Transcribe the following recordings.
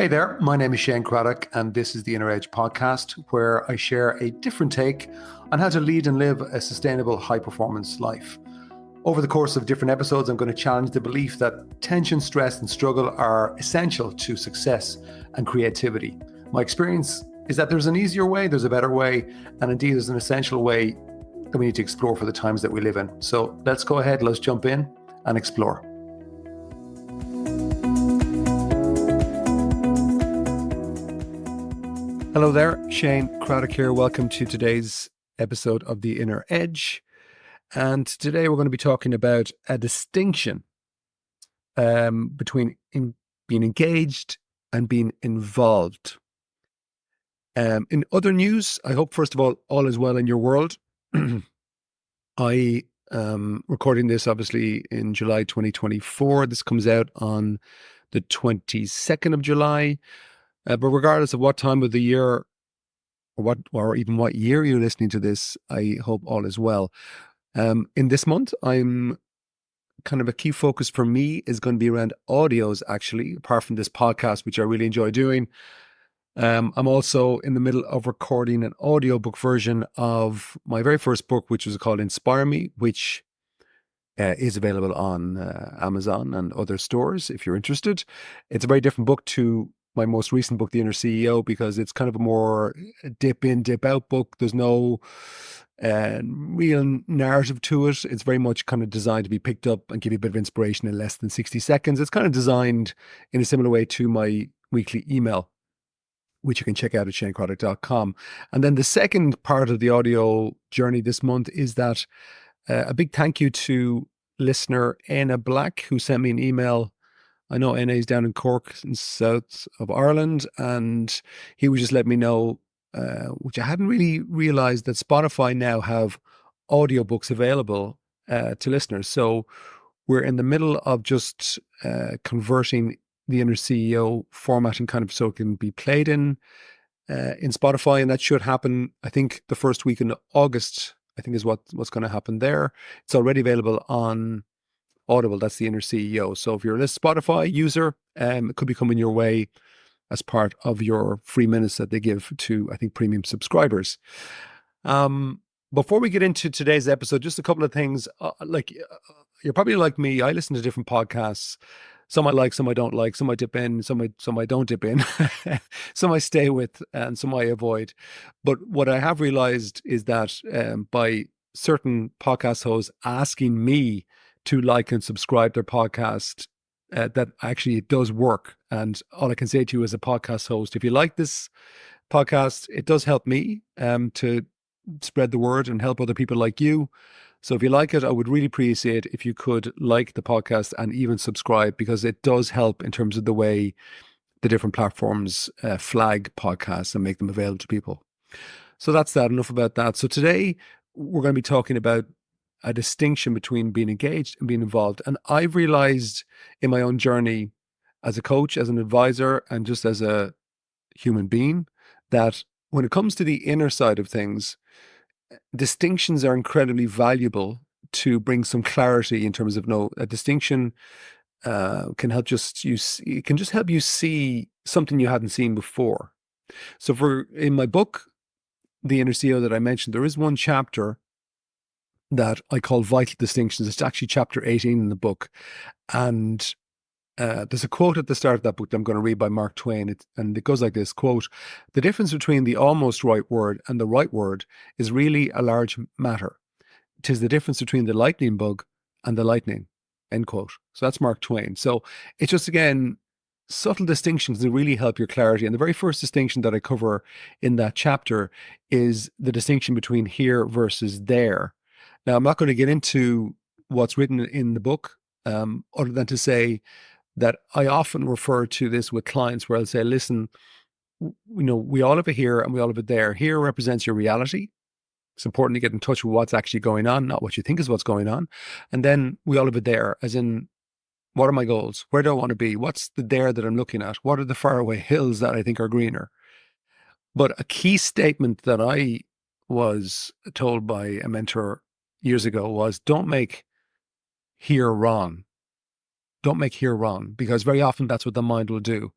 Hey there, my name is Shane Craddock, and this is the Inner Edge podcast, where I share a different take on how to lead and live a sustainable high performance life. Over the course of different episodes, I'm going to challenge the belief that tension, stress, and struggle are essential to success and creativity. My experience is that there's an easier way, there's a better way, and indeed there's an essential way that we need to explore for the times that we live in. So let's go ahead, let's jump in and explore. Hello there, Shane Craddock here. Welcome to today's episode of The Inner Edge. And today we're going to be talking about a distinction between being engaged and being involved. In other news, I hope, first of all is well in your world. I am recording this, obviously, in July 2024. This comes out on the 22nd of July. But regardless of what time of the year or even what year you're listening to this, I hope all is well. In this month, I'm kind of a key focus for me is going to be around audios, actually, apart from this podcast, which I really enjoy doing. I'm also in the middle of recording an audiobook version of my very first book, which was called Inspire Me, which is available on Amazon and other stores if you're interested. It's a very different book to my most recent book, The Inner CEO, because it's kind of a more dip in, dip out book. There's no real narrative to it. It's very much kind of designed to be picked up and give you a bit of inspiration in less than 60 seconds. It's kind of designed in a similar way to my weekly email, which you can check out at shanecraddock.com. And then the second part of the audio journey this month is that a big thank you to listener Anna Black, who sent me an email. I know Anna is down in Cork, in south of Ireland, and he was just letting me know, which I hadn't really realized, that Spotify now have audiobooks available to listeners. So we're in the middle of just converting the Inner CEO format and kind of so it can be played in Spotify, and that should happen, I think, the first week in August, I think is what's going to happen there. It's already available on Audible. That's the Inner CEO. So if you're a Spotify user, it could be coming your way as part of your free minutes that they give to, I think, premium subscribers. Before we get into today's episode, just a couple of things. You're probably like me. I listen to different podcasts. Some I like, some I don't like. Some I dip in, some I don't dip in. Some I stay with, and some I avoid. But what I have realized is that by certain podcast hosts asking me to like and subscribe their podcast, that actually it does work. And all I can say to you as a podcast host, if you like this podcast, it does help me to spread the word and help other people like you. So if you like it, I would really appreciate if you could like the podcast and even subscribe, because it does help in terms of the way the different platforms flag podcasts and make them available to people. So that's that. Enough about that. So today we're going to be talking about a distinction between being engaged and being involved. And I've realized in my own journey as a coach, as an advisor, and just as a human being, that when it comes to the inner side of things, distinctions are incredibly valuable to bring some clarity in terms of a distinction can help it can just help you see something you hadn't seen before. So in my book, The Inner CEO that I mentioned, there is one chapter that I call Vital Distinctions. It's actually chapter 18 in the book. And there's a quote at the start of that book that I'm going to read by Mark Twain. And it goes like this, quote, "The difference between the almost right word and the right word is really a large matter. 'Tis the difference between the lightning bug and the lightning," end quote. So that's Mark Twain. So it's just, again, subtle distinctions that really help your clarity. And the very first distinction that I cover in that chapter is the distinction between here versus there. Now, I'm not going to get into what's written in the book, other than to say that I often refer to this with clients where I'll say, listen, we all have it here and we all have it there. Here represents your reality. It's important to get in touch with what's actually going on, not what you think is what's going on. And then we all have it there, as in, what are my goals? Where do I want to be? What's the there that I'm looking at? What are the faraway hills that I think are greener? But a key statement that I was told by a mentor years ago was, don't make here wrong. Don't make here wrong, because very often that's what the mind will do.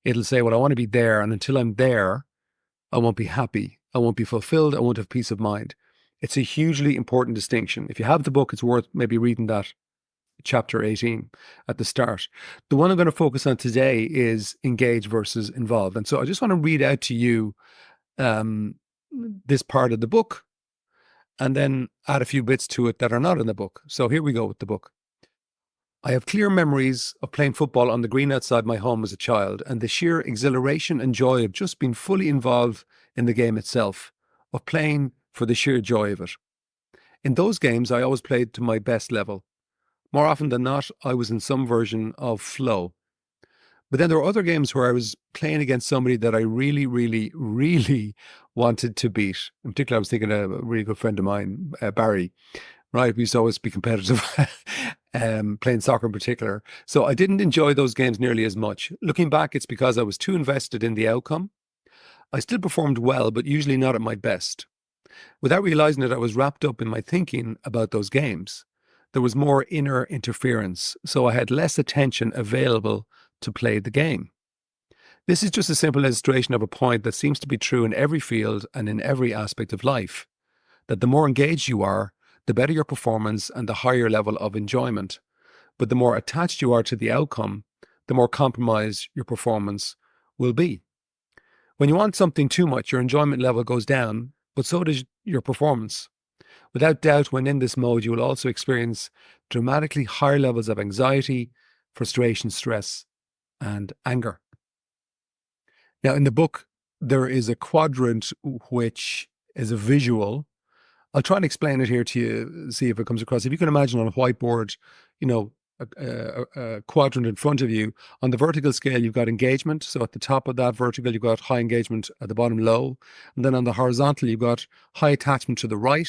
It'll say, well, I want to be there. And until I'm there, I won't be happy. I won't be fulfilled. I won't have peace of mind. It's a hugely important distinction. If you have the book, it's worth maybe reading that chapter 18 at the start. The one I'm going to focus on today is engage versus involve. And so I just want to read out to you this part of the book and then add a few bits to it that are not in the book. So here we go with the book. I have clear memories of playing football on the green outside my home as a child, and the sheer exhilaration and joy of just being fully involved in the game itself, of playing for the sheer joy of it. In those games, I always played to my best level. More often than not, I was in some version of flow. But then there were other games where I was playing against somebody that I really, really, really wanted to beat. In particular, I was thinking of a really good friend of mine, Barry. Right, we used to always be competitive, playing soccer in particular. So I didn't enjoy those games nearly as much. Looking back, it's because I was too invested in the outcome. I still performed well, but usually not at my best. Without realizing it, I was wrapped up in my thinking about those games. There was more inner interference, so I had less attention available to play the game. This is just a simple illustration of a point that seems to be true in every field and in every aspect of life, that the more engaged you are, the better your performance and the higher level of enjoyment. But the more attached you are to the outcome, the more compromised your performance will be. When you want something too much, your enjoyment level goes down, but so does your performance. Without doubt, when in this mode, you will also experience dramatically higher levels of anxiety, frustration, stress, and anger. Now, in the book, there is a quadrant which is a visual. I'll try and explain it here to you, see if it comes across. If you can imagine on a whiteboard, a quadrant in front of you, on the vertical scale, you've got engagement. So at the top of that vertical, you've got high engagement, at the bottom, low. And then on the horizontal, you've got high attachment to the right,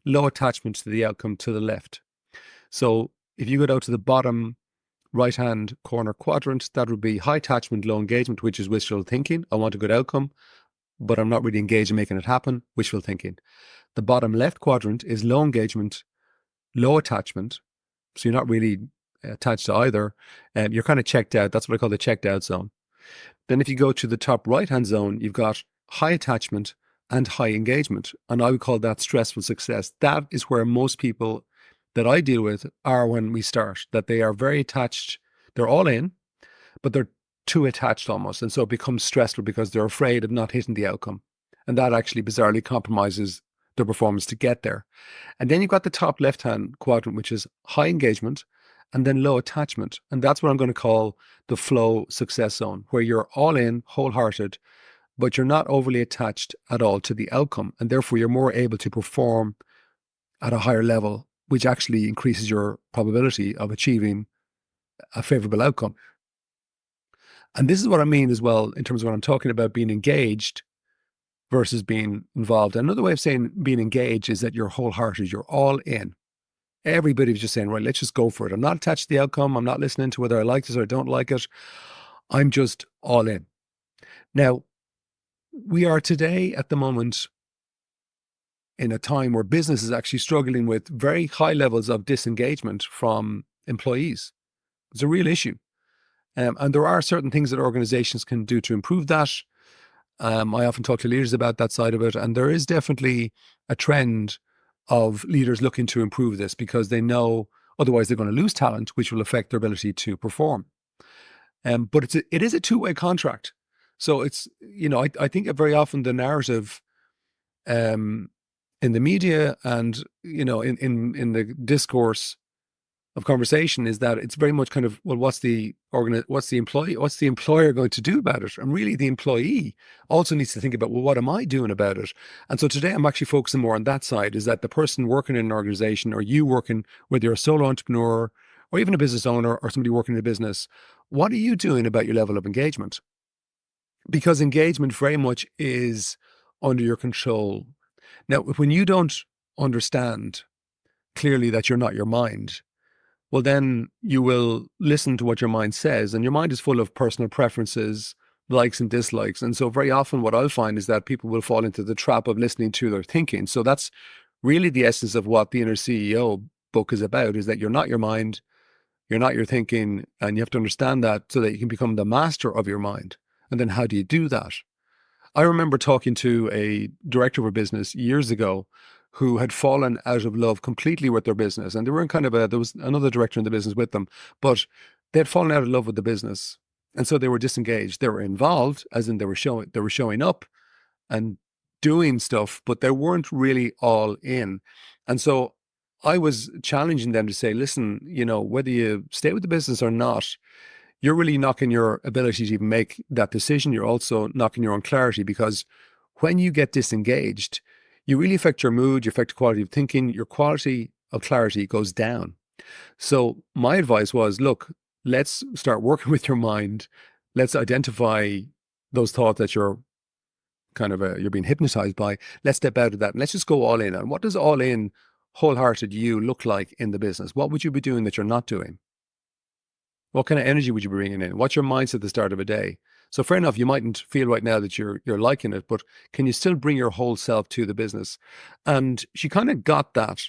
low attachment to the outcome to the left. So if you go down to the bottom right-hand corner quadrant, that would be high attachment, low engagement, which is wishful thinking. I want a good outcome, but I'm not really engaged in making it happen, wishful thinking. The bottom left quadrant is low engagement, low attachment. So you're not really attached to either. You're kind of checked out. That's what I call the checked out zone. Then if you go to the top right-hand zone, you've got high attachment and high engagement. And I would call that stressful success. That is where most people that I deal with are when we start, that they are very attached. They're all in, but they're too attached almost. And so it becomes stressful because they're afraid of not hitting the outcome. And that actually bizarrely compromises their performance to get there. And then you've got the top left-hand quadrant, which is high engagement and then low attachment. And that's what I'm going to call the flow success zone, where you're all in, wholehearted, but you're not overly attached at all to the outcome. And therefore, you're more able to perform at a higher level, which actually increases your probability of achieving a favorable outcome. And this is what I mean as well, in terms of when I'm talking about being engaged versus being involved. Another way of saying being engaged is that you're wholehearted, you're all in. Everybody's just saying, right, let's just go for it. I'm not attached to the outcome. I'm not listening to whether I like this or I don't like it. I'm just all in. Now, we are today at the moment in a time where business is actually struggling with very high levels of disengagement from employees. It's a real issue. And there are certain things that organizations can do to improve that. I often talk to leaders about that side of it. And there is definitely a trend of leaders looking to improve this because they know otherwise they're going to lose talent, which will affect their ability to perform. But it is a two-way contract. So it's, I think very often the narrative in the media and, in the discourse of conversation is that it's very much kind of, well, what's the employer going to do about it? And really the employee also needs to think about, well, what am I doing about it? And so today I'm actually focusing more on that side, is that the person working in an organization, or you working, whether you're a solo entrepreneur or even a business owner or somebody working in a business, what are you doing about your level of engagement? Because engagement very much is under your control. Now, when you don't understand clearly that you're not your mind, well, then you will listen to what your mind says. And your mind is full of personal preferences, likes and dislikes. And so very often what I'll find is that people will fall into the trap of listening to their thinking. So that's really the essence of what the Inner CEO book is about, is that you're not your mind, you're not your thinking, and you have to understand that so that you can become the master of your mind. And then how do you do that? I remember talking to a director of a business years ago who had fallen out of love completely with their business. And they were in kind of there was another director in the business with them, but they had fallen out of love with the business. And so they were disengaged. They were involved, as in they were showing up and doing stuff, but they weren't really all in. And so I was challenging them to say, listen, whether you stay with the business or not, you're really knocking your ability to even make that decision. You're also knocking your own clarity, because when you get disengaged, you really affect your mood, you affect the quality of thinking, your quality of clarity goes down. So my advice was, look, let's start working with your mind. Let's identify those thoughts that you're kind of you're being hypnotized by. Let's step out of that and let's just go all in. And what does all in, wholehearted you look like in the business? What would you be doing that you're not doing? What kind of energy would you be bringing in? What's your mindset at the start of a day? So fair enough, you mightn't feel right now that you're liking it, but can you still bring your whole self to the business? And she kind of got that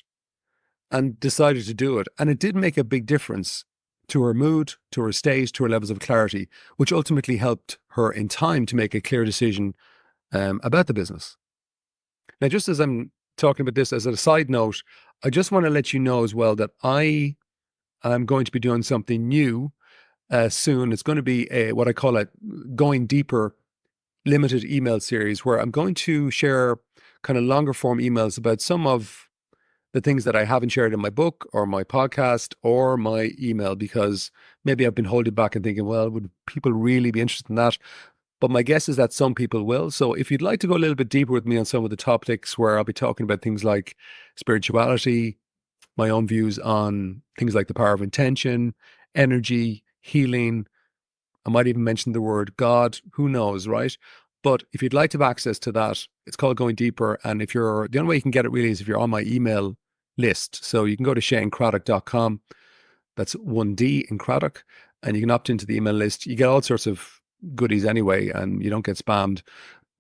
and decided to do it. And it did make a big difference to her mood, to her state, to her levels of clarity, which ultimately helped her in time to make a clear decision about the business. Now, just as I'm talking about this as a side note, I just want to let you know as well that I'm going to be doing something new soon. It's going to be what I call a going deeper limited email series, where I'm going to share kind of longer form emails about some of the things that I haven't shared in my book or my podcast or my email, because maybe I've been holding back and thinking, well, would people really be interested in that? But my guess is that some people will. So if you'd like to go a little bit deeper with me on some of the topics, where I'll be talking about things like spirituality, my own views on things like the power of intention, energy, healing. I might even mention the word God, who knows, right? But if you'd like to have access to that, it's called Going Deeper. And the only way you can get it really is if you're on my email list. So you can go to ShaneCraddock.com. That's 1D in Craddock. And you can opt into the email list. You get all sorts of goodies anyway, and you don't get spammed.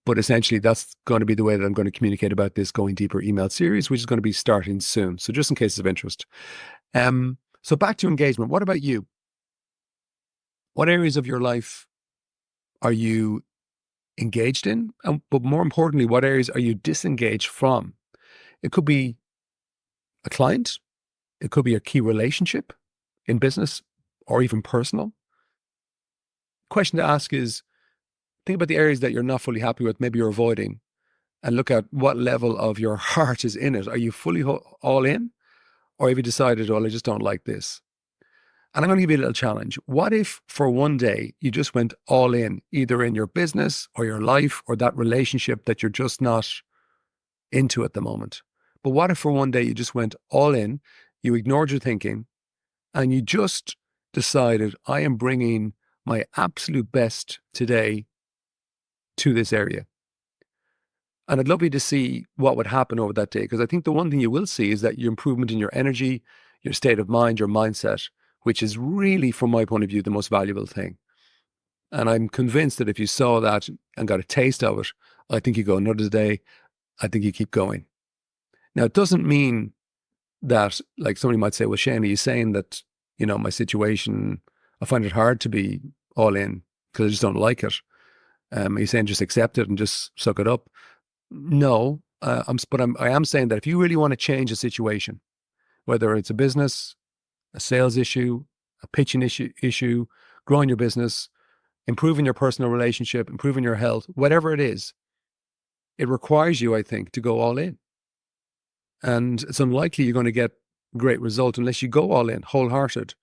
But essentially, that's going to be the way that I'm going to communicate about this Going Deeper email series, which is going to be starting soon. So just in case of interest. So back to engagement. What about you? What areas of your life are you engaged in? But more importantly, what areas are you disengaged from? It could be a client. It could be a key relationship in business or even personal. Question to ask is, think about the areas that you're not fully happy with, maybe you're avoiding, and look at what level of your heart is in it. Are you fully all in? Or have you decided, well, I just don't like this? And I'm going to give you a little challenge. What if for one day you just went all in, either in your business or your life or that relationship that you're just not into at the moment? But what if for one day you just went all in, you ignored your thinking, and you just decided, I am bringing my absolute best today to this area? And I'd love you to see what would happen over that day, because I think the one thing you will see is that your improvement in your energy, your state of mind, your mindset, which is really, from my point of view, the most valuable thing. And I'm convinced that if you saw that and got a taste of it, I think you go another day. I think you keep going. Now, it doesn't mean that, like somebody might say, well, Shane, are you saying that, my situation, I find it hard to be all in because I just don't like it? Are you saying just accept it and just suck it up? No, I am saying that if you really want to change a situation, whether it's a business, a sales issue, a pitching issue, growing your business, improving your personal relationship, improving your health, whatever it is, it requires you, I think, to go all in. And it's unlikely you're going to get great result unless you go all in, wholehearted,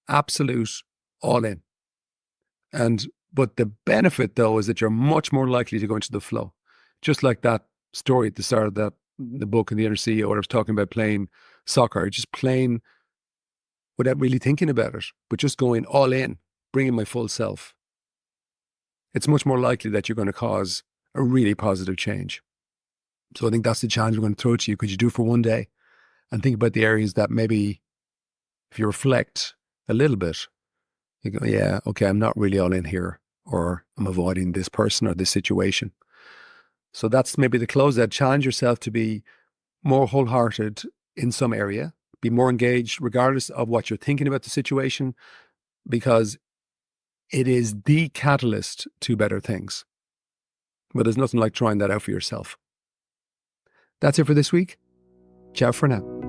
absolute, all in. But the benefit, though, is that you're much more likely to go into the flow. Just like that story at the start of the book in The Inner CEO, where I was talking about playing soccer, just playing without really thinking about it, but just going all in, bringing my full self. It's much more likely that you're going to cause a really positive change. So I think that's the challenge I'm going to throw to you. Could you do for one day and think about the areas that maybe, if you reflect a little bit, you go, yeah, okay, I'm not really all in here, or I'm avoiding this person or this situation. So that's maybe the close out. Challenge yourself to be more wholehearted in some area, be more engaged regardless of what you're thinking about the situation, because It is the catalyst to better things. But there's nothing like trying that out for yourself. That's it for this week. Ciao for now.